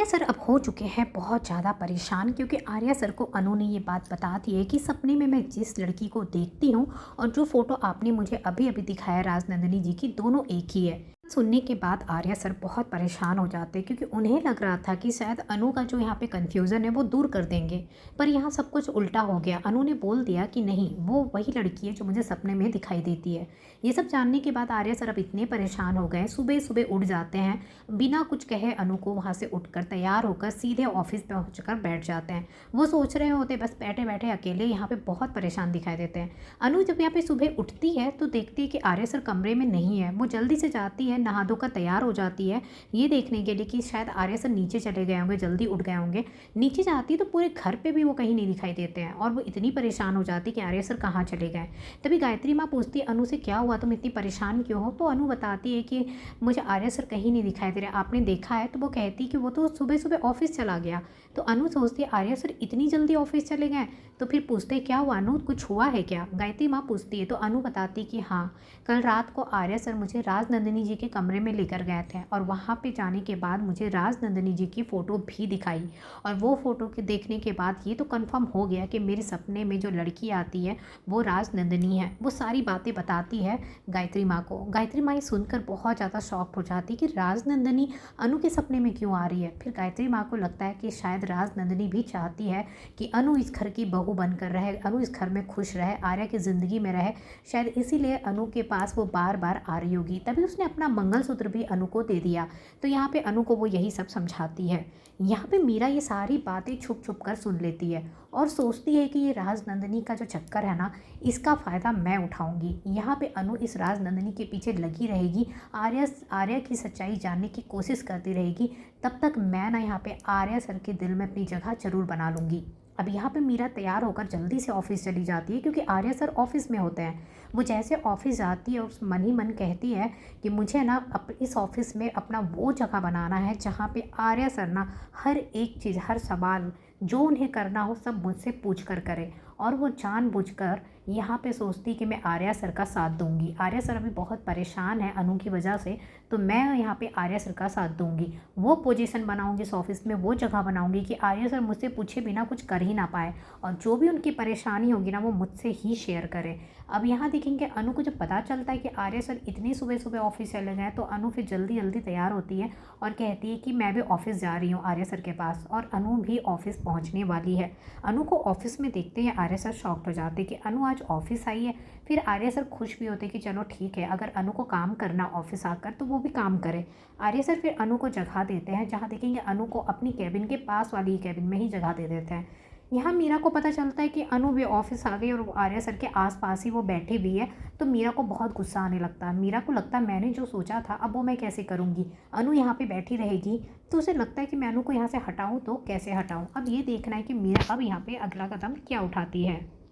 Arya sir अब हो चुके हैं बहुत ज़्यादा परेशान, क्योंकि आर्या सर को अनु ने ये बात बता दी है कि सपने में मैं जिस लड़की को देखती हूँ और जो फ़ोटो आपने मुझे अभी अभी दिखाया राजनंदिनी जी की, दोनों एक ही है। सुनने के बाद आर्या सर बहुत परेशान हो जाते हैं, क्योंकि उन्हें लग रहा था कि शायद अनु का जो यहाँ पे कन्फ्यूज़न है वो दूर कर देंगे, पर यहाँ सब कुछ उल्टा हो गया। अनु ने बोल दिया कि नहीं, वो वही लड़की है जो मुझे सपने में दिखाई देती है। ये सब जानने के बाद आर्या सर अब इतने परेशान हो गए, सुबह सुबह उठ जाते हैं, बिना कुछ कहे अनु को वहाँ से उठकर तैयार होकर सीधे ऑफिस पहुँचकर बैठ जाते हैं। वो सोच रहे होते बस बैठे बैठे अकेले यहाँ पे बहुत परेशान दिखाई देते हैं। अनु जब यहाँ पे सुबह उठती है तो देखती है कि आर्या सर कमरे में नहीं है। वो जल्दी से जाती है, नहा धोकर तैयार हो जाती है ये देखने के लिए कि शायद आर्या सर नीचे चले गए होंगे, जल्दी उठ गए होंगे। नीचे जाती है तो पूरे घर पे भी वो कहीं नहीं दिखाई देते हैं और वो इतनी परेशान हो जाती है कि आर्या सर कहाँ चले गए। तभी गायत्री माँ पूछती है अनु से, क्या हुआ, तुम इतनी परेशान क्यों हो? तो अनु बताती है कि मुझे आर्या सर कहीं नहीं दिखाई दे रहे, आपने देखा है? तो वो कहती कि वो तो सुबह सुबह ऑफिस चला गया। तो अनु सोचती है आर्या सर इतनी जल्दी ऑफिस चले गए। तो फिर पूछते क्या हुआ अनु, कुछ हुआ है क्या? गायत्री माँ पूछती है तो अनु बताती कि हाँ, कल रात को आर्या सर मुझे राजनंदिनी जी के कमरे में लेकर गए थे और वहाँ पे जाने के बाद मुझे राजनंदिनी जी की फ़ोटो भी दिखाई, और वो फ़ोटो के देखने के बाद ये तो कंफर्म हो गया कि मेरे सपने में जो लड़की आती है वो राजनंदिनी है। वो सारी बातें बताती है गायत्री माँ को। गायत्री माँ ये सुनकर बहुत ज़्यादा शॉक्ड हो जाती कि राजनंदिनी अनु के सपने में क्यों आ रही है। फिर गायत्री माँ को लगता है कि शायद राजनंदिनी भी चाहती है कि अनु इस घर की बहू बनकर रहे, अनु इस घर में खुश रहे, आर्या की ज़िंदगी में रहे, शायद इसीलिए अनु के पास वो बार बार आ रही होगी। तभी उसने अपना मंगलसूत्र भी अनु को दे दिया। तो यहाँ पे अनु को वो यही सब समझाती है। यहाँ पे मीरा ये सारी बातें छुप छुप कर सुन लेती है और सोचती है कि ये राजनंदिनी का जो चक्कर है ना, इसका फ़ायदा मैं उठाऊंगी। यहाँ पे अनु इस राजनंदिनी के पीछे लगी रहेगी, आर्या की सच्चाई जानने की कोशिश करती रहेगी। तब तक मैं ना यहाँ पे आर्या सर के दिल में अपनी जगह जरूर बना लूँगी। अब यहाँ पे मीरा तैयार होकर जल्दी से ऑफिस चली जाती है, क्योंकि आर्या सर ऑफिस में होते हैं। वो जैसे ऑफिस जाती है उस मन ही मन कहती है कि मुझे ना इस ऑफिस में अपना वो जगह बनाना है जहाँ पे आर्या सर ना हर एक चीज़, हर सवाल जो उन्हें करना हो सब मुझसे पूछ कर करें। और वो जानबूझकर यहाँ पे सोचती कि मैं आर्या सर का साथ दूंगी। आर्या सर अभी बहुत परेशान है अनु की वजह से, तो मैं यहाँ पे आर्या सर का साथ दूंगी। वो पोजीशन बनाऊंगी इस ऑफिस में, वो जगह बनाऊंगी कि आर्या सर मुझसे पूछे बिना कुछ कर ही ना पाए, और जो भी उनकी परेशानी होगी ना वो मुझसे ही शेयर करें। अब यहाँ देखेंगे अनु को जब पता चलता है कि आर्या सर इतनी सुबह सुबह ऑफिस चले गए, तो अनु फिर जल्दी जल्दी तैयार होती है और कहती है कि मैं भी ऑफिस जा रही हूँ आर्या सर के पास। और अनु भी ऑफिस पहुँचने वाली है। अनु को ऑफिस में देखते ही आर्या सर शॉक्ड हो जाते कि अनु आज ऑफिस आई है। फिर आर्या सर खुश भी होते कि चलो ठीक है, अगर अनु को काम करना ऑफिस आकर तो वो भी काम करे। आर्या सर फिर अनु को जगह देते हैं, जहाँ देखेंगे अनु को अपनी कैबिन के पास वाली कैबिन में ही जगह दे देते हैं। यहाँ मीरा को पता चलता है कि अनु भी ऑफिस आ गई और आर्या सर के आसपास ही वो बैठी हुई है। तो मीरा को बहुत गुस्सा आने लगता है। मीरा को लगता है मैंने जो सोचा था अब वो मैं कैसे करूँगी, अनु यहाँ पे बैठी रहेगी। तो उसे लगता है कि मैं अनु को यहाँ से हटाऊँ तो कैसे हटाऊँ। अब ये देखना है कि मीरा अब यहाँ पे अगला कदम क्या उठाती है।